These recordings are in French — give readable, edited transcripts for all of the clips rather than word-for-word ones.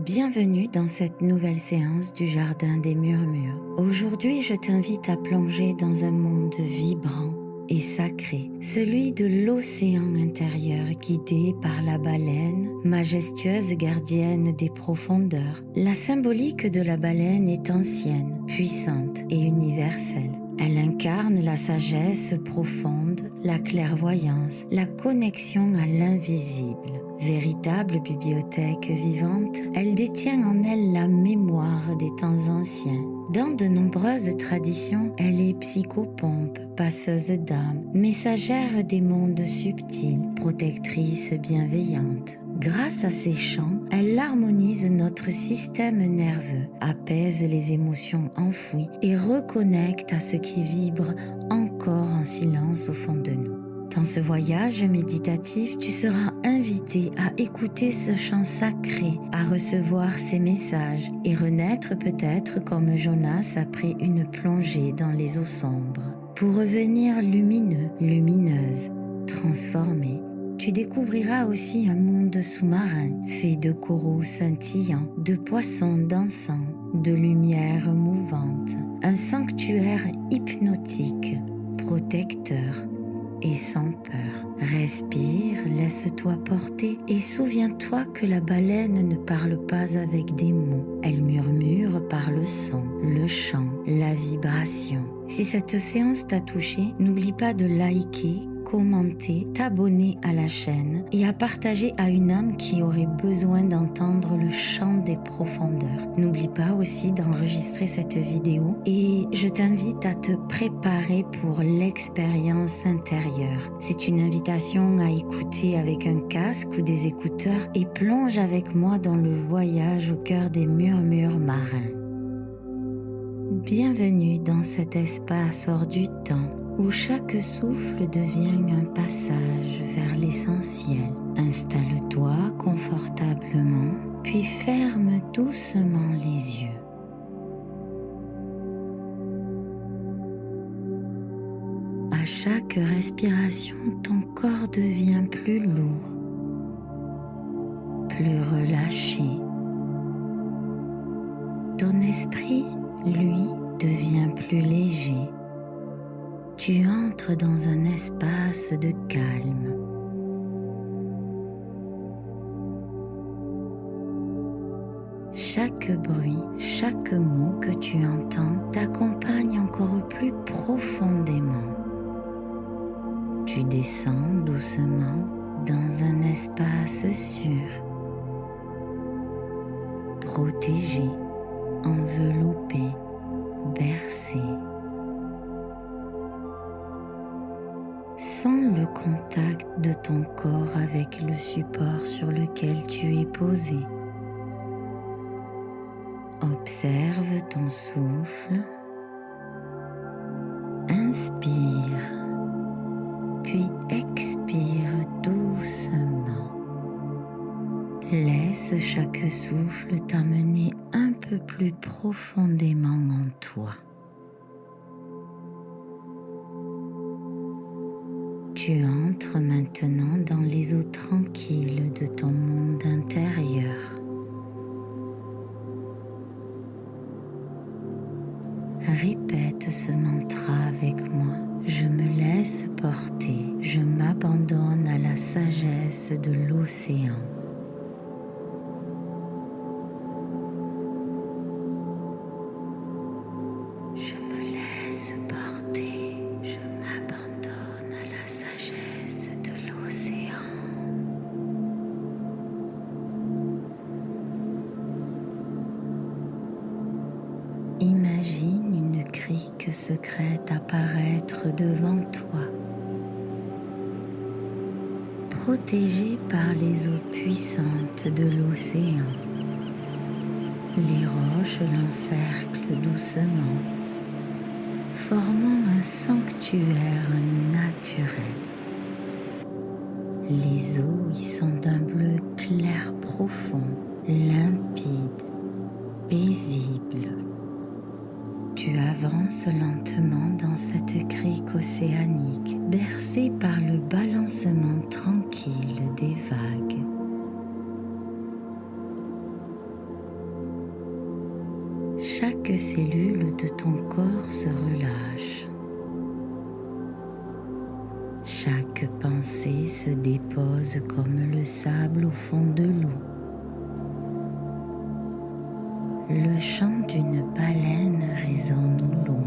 Bienvenue dans cette nouvelle séance du Jardin des Murmures. Aujourd'hui, je t'invite à plonger dans un monde vibrant et sacré, celui de l'océan intérieur guidé par la baleine, majestueuse gardienne des profondeurs. La symbolique de la baleine est ancienne, puissante et universelle. Elle incarne la sagesse profonde, la clairvoyance, la connexion à l'invisible. Véritable bibliothèque vivante, elle détient en elle la mémoire des temps anciens. Dans de nombreuses traditions, elle est psychopompe, passeuse d'âme, messagère des mondes subtils, protectrice bienveillante. Grâce à ses chants, elle harmonise notre système nerveux, apaise les émotions enfouies et reconnecte à ce qui vibre encore en silence au fond de nous. Dans ce voyage méditatif, tu seras invité à écouter ce chant sacré, à recevoir ses messages et renaître peut-être comme Jonas après une plongée dans les eaux sombres. Pour revenir lumineux, lumineuse, transformé, tu découvriras aussi un monde sous-marin fait de coraux scintillants, de poissons dansants, de lumière mouvante, un sanctuaire hypnotique, protecteur, et sans peur. Respire, laisse-toi porter et souviens-toi que la baleine ne parle pas avec des mots. Elle murmure par le son, le chant, la vibration. Si cette séance t'a touché, n'oublie pas de liker, commenter, t'abonner à la chaîne et à partager à une âme qui aurait besoin d'entendre le chant des profondeurs. N'oublie pas aussi d'enregistrer cette vidéo et je t'invite à te préparer pour l'expérience intérieure. C'est une invitation à écouter avec un casque ou des écouteurs et plonge avec moi dans le voyage au cœur des murmures marins. Bienvenue dans cet espace hors du temps où chaque souffle devient un passage vers l'essentiel. Installe-toi confortablement, puis ferme doucement les yeux. À chaque respiration, ton corps devient plus lourd, plus relâché. Ton esprit, lui, devient plus léger. Tu entres dans un espace de calme. Chaque bruit, chaque mot que tu entends t'accompagne encore plus profondément. Tu descends doucement dans un espace sûr, protégé, enveloppé, bercé. Sens le contact de ton corps avec le support sur lequel tu es posé. Observe ton souffle. Inspire, puis expire doucement. Laisse chaque souffle t'amener un peu plus profondément en toi. Tu entres maintenant dans les eaux tranquilles de ton monde intérieur. Répète ce mantra avec moi. Je me laisse porter, je m'abandonne à la sagesse de l'océan. Je me laisse porter, je m'abandonne à la sagesse de l'océan. Imagine une crique secrète apparaître devant toi, protégée par les eaux puissantes de l'océan. Les roches l'encerclent doucement, formant un sanctuaire naturel. Les eaux y sont d'un bleu clair profond, limpide, paisible. Tu avances lentement dans cette crique océanique, bercée par le balancement tranquille des vagues. chaque cellule de ton corps se relâche. Chaque pensée se dépose comme le sable au fond de l'eau. Le chant d'une baleine résonne au loin.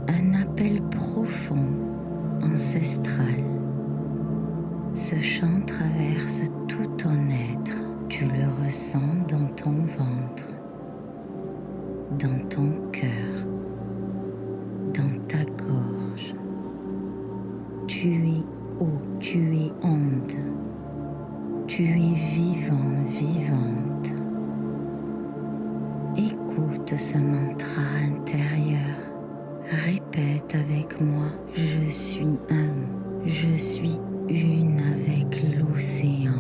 Un appel profond, ancestral. Ce chant traverse tout ton être. Tu le ressens dans ton ventre, dans ton cœur, dans ta gorge. Tu es eau, tu es onde, tu es vivant, vivante. Écoute ce mantra intérieur. Répète avec moi, je suis un, je suis une avec l'océan.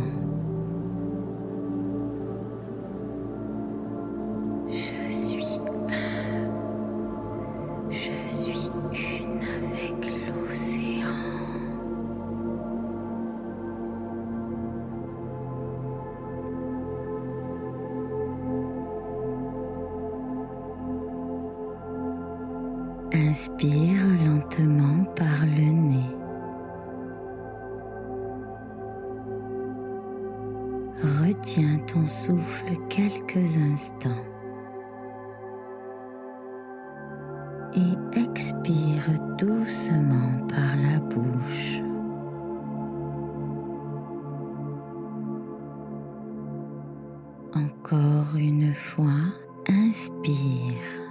Inspire lentement par le nez. Retiens ton souffle quelques instants et expire doucement par la bouche. Encore une fois, inspire.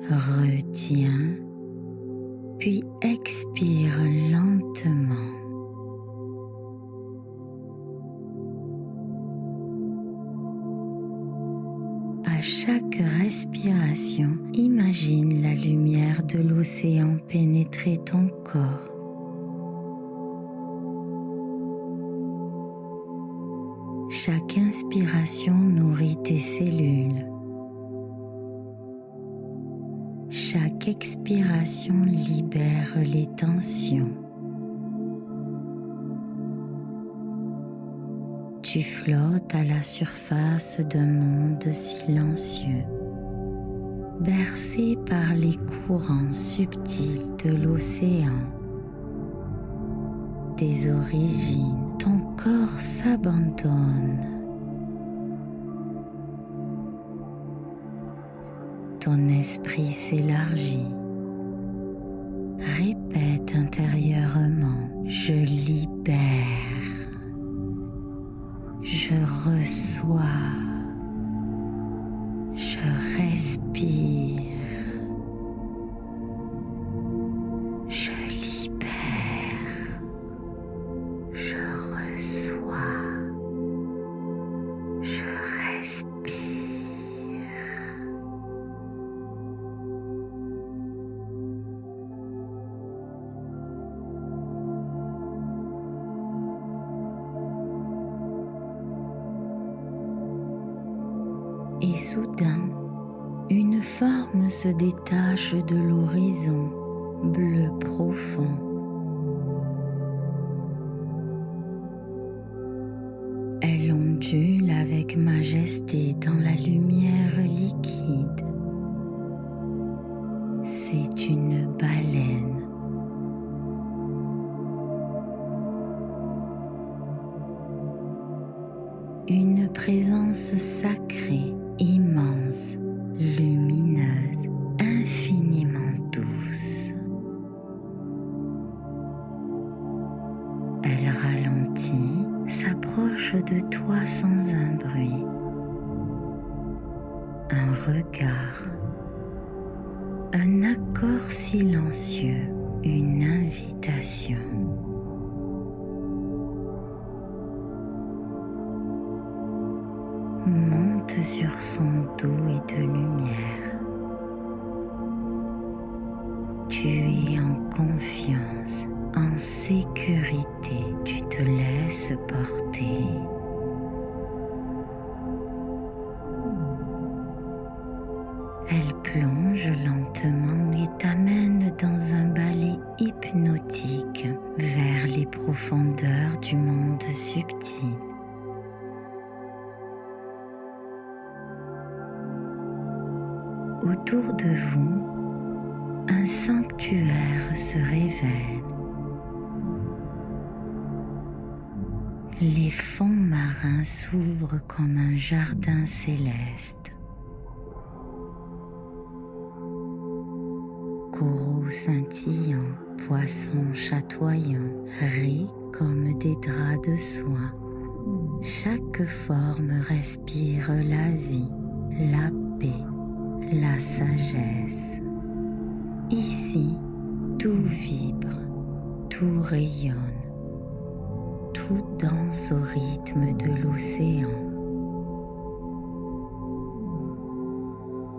Retiens, puis expire lentement. À chaque respiration, imagine la lumière de l'océan pénétrer ton corps. Chaque inspiration nourrit tes cellules. Chaque expiration libère les tensions. Tu flottes à la surface d'un monde silencieux, bercé par les courants subtils de l'océan. Des origines, ton corps s'abandonne. Ton esprit s'élargit. Répète intérieurement, je libère, je reçois, je respire, je libère, je reçois, je respire. Et soudain, une forme se détache de l'horizon bleu profond. Elle ondule avec majesté dans la lumière liquide. C'est une baleine. Une présence sacrée, immense, lumineuse, infiniment douce. Elle ralentit, s'approche de toi sans un bruit. Un regard, un accord silencieux, une invitation. Monte sur son dos et de lumière. Tu es en confiance, en sécurité, tu te laisses porter. hypnotique vers les profondeurs du monde subtil. Autour de vous, un sanctuaire se révèle. Les fonds marins s'ouvrent comme un jardin céleste. Coraux scintillants, poissons chatoyants, rient comme des draps de soie. Chaque forme respire la vie, la paix, la sagesse. Ici, tout vibre, tout rayonne, tout danse au rythme de l'océan.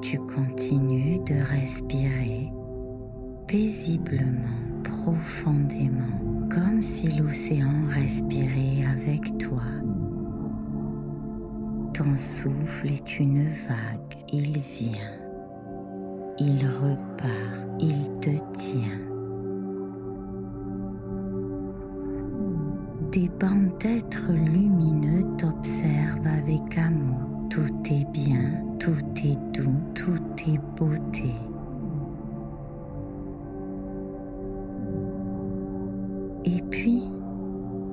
Tu continues de respirer paisiblement, profondément, comme si l'océan respirait avec toi. Ton souffle est une vague, il vient, il repart, il te tient. Des bandes d'êtres lumineux t'observent avec amour. Tout est bien, tout est doux, tout est beauté. Et puis,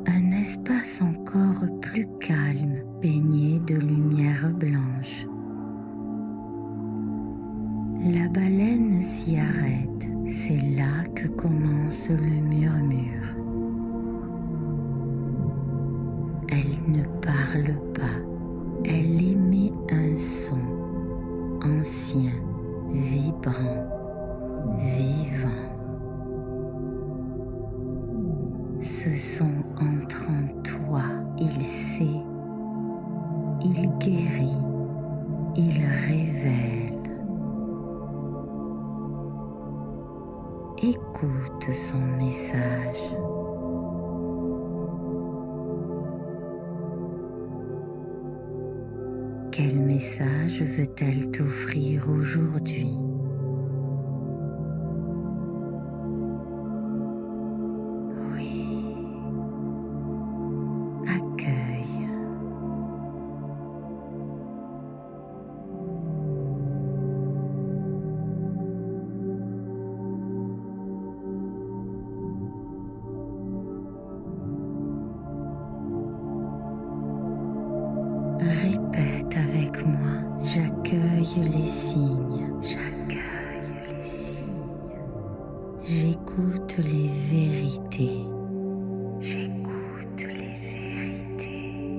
un espace encore plus calme, baigné de lumière blanche. La baleine s'y arrête, c'est là que commence le murmure. Elle ne parle pas, elle émet un son ancien, vibrant, vivant. Ce son entre en toi, il sait, il guérit, il révèle. Écoute son message. Quel message veut-elle t'offrir aujourd'hui? Répète avec moi, j'accueille les signes, j'accueille les signes. J'écoute les vérités, j'écoute les vérités.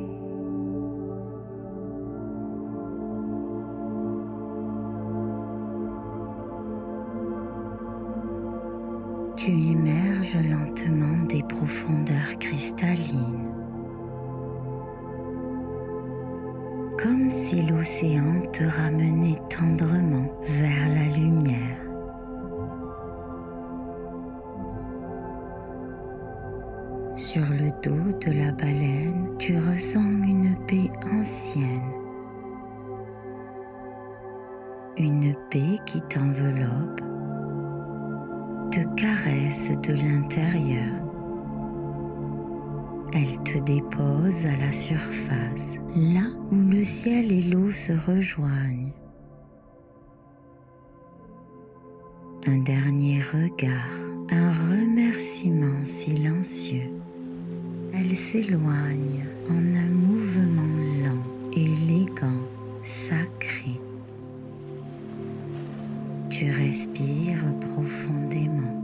Tu émerges lentement des profondeurs cristallines. Comme si l'océan te ramenait tendrement vers la lumière. Sur le dos de la baleine, tu ressens une paix ancienne. Une paix qui t'enveloppe, te caresse de l'intérieur. Elle te dépose à la surface, là où le ciel et l'eau se rejoignent. Un dernier regard, un remerciement silencieux. Elle s'éloigne en un mouvement lent, élégant, sacré. Tu respires profondément.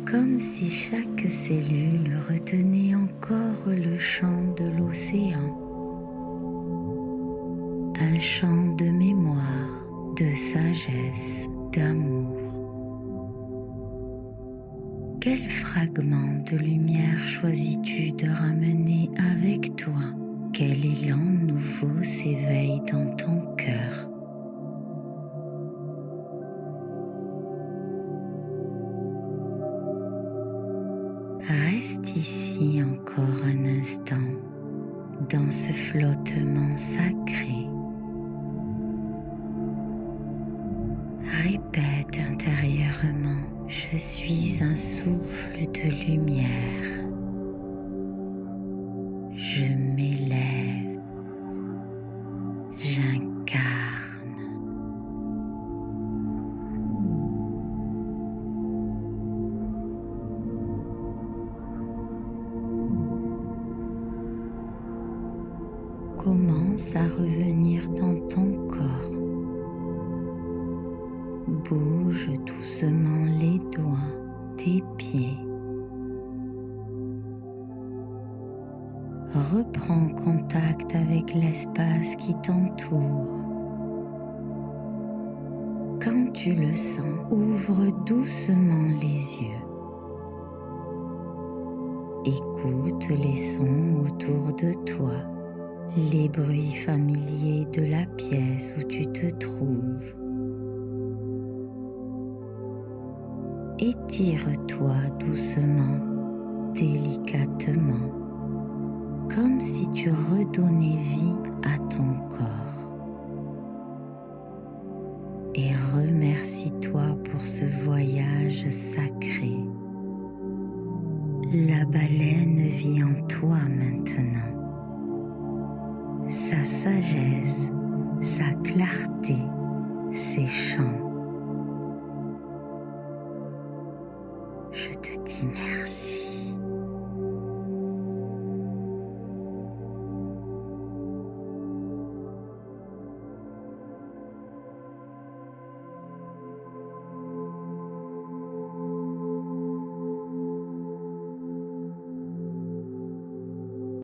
Comme si chaque cellule retenait encore le chant de l'océan, un chant de mémoire, de sagesse, d'amour. Quel fragment de lumière choisis-tu de ramener avec toi? Quel élan nouveau s'éveille dans ton cœur? Reste ici encore un instant, dans ce flottement sacré. Répète intérieurement, Je suis un souffle de lumière. Je m'élève, j'incarne. Commence à revenir dans ton corps. Bouge doucement les doigts, tes pieds. Reprends contact avec l'espace qui t'entoure. Quand tu le sens, ouvre doucement les yeux. Écoute les sons autour de toi, les bruits familiers de la pièce où tu te trouves. Étire-toi doucement, délicatement, comme si tu redonnais vie à ton corps. Et remercie-toi pour ce voyage sacré. La baleine vit en toi maintenant. Sa sagesse, sa clarté, ses chants. Je te dis merci.